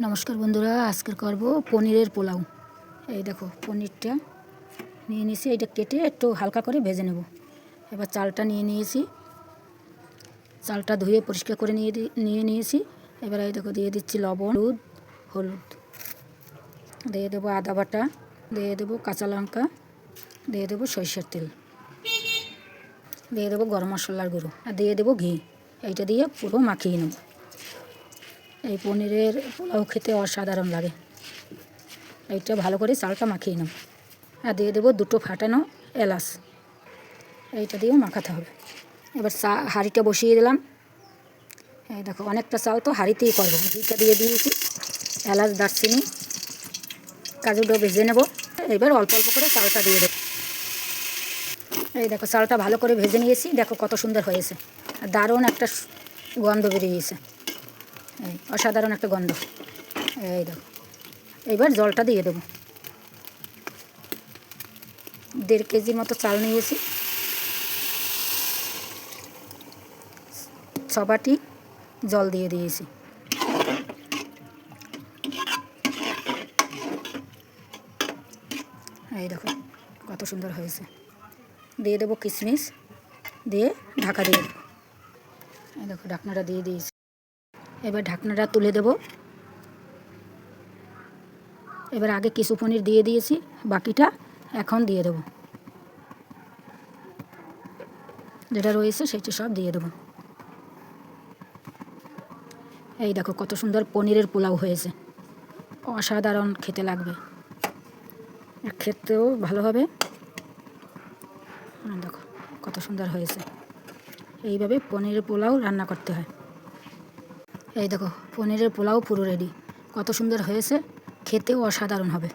নমস্কার বন্ধুরা, আজকে করব পনিরের পোলাও। এই দেখো পনিরটা নিয়ে নিয়েছি, এটা কেটে একটু হালকা করে ভেজে নেব। এবার চালটা নিয়ে নিয়েছি, চালটা ধুয়ে পরিষ্কার করে নিয়ে নিয়েছি। এবার এই দেখো দিয়ে দিচ্ছি লবণ, হলুদ, দিয়ে দেবো আদা বাটা, দিয়ে দেবো কাঁচা লঙ্কা, দিয়ে দেবো সরিষার তেল, দিয়ে দেবো গরম মশলার গুঁড়ো, আর দিয়ে দেবো ঘি। এইটা দিয়ে পুরো মাখিয়ে নেব। এই পনিরের পোলাও খেতে অসাধারণ লাগে। এইটা ভালো করে চালটা মাখিয়ে নেব, আর দিয়ে দেবো দুটো ফাটানো এলাচ। এইটা দিয়েও মাখাতে হবে। এবার হাঁড়িটা বসিয়ে দিলাম। এই দেখো অনেকটা চাল তো হাঁড়িতেই করবো। ঘিটা দিয়ে দিয়েছি, এলাচ, দারচিনি, কাজুটা ভেজে নেব। এবার অল্প অল্প করে চালটা দিয়ে দেবো। এই দেখো চালটা ভালো করে ভেজে নিয়েছি, দেখো কত সুন্দর হয়েছে, আর দারুণ একটা গন্ধ বেরিয়েছে। এই অসাধারণ একটা গন্ধ। এই দেখো এবার জলটা দিয়ে দেবো। 1.5 কেজি মতো চাল নিয়েছি, 6 বাটি জল দিয়ে দিয়েছি। এই দেখো কত সুন্দর হয়েছে। দিয়ে দেবো কিশমিশ, দিয়ে ঢাকা দিয়ে দেবো। এই দেখো ঢাকনাটা দিয়ে দিয়েছি। এবার ঢাকনাটা তুলে দেব। এবার আগে কিছু পনির দিয়ে দিয়েছি, বাকিটা এখন দিয়ে দেবো। যেটা রয়েছে সেটা সব দিয়ে দেবো। এই দেখো কত সুন্দর পনিরের পোলাও হয়েছে, অসাধারণ খেতে লাগবে, খেতেও ভালো হবে। দেখো কত সুন্দর হয়েছে। এইভাবে পনিরের পোলাও রান্না করতে হয়। এই দেখো পনিরের পোলাও পুরো রেডি, কত সুন্দর হয়েছে, খেতেও অসাধারণ হবে।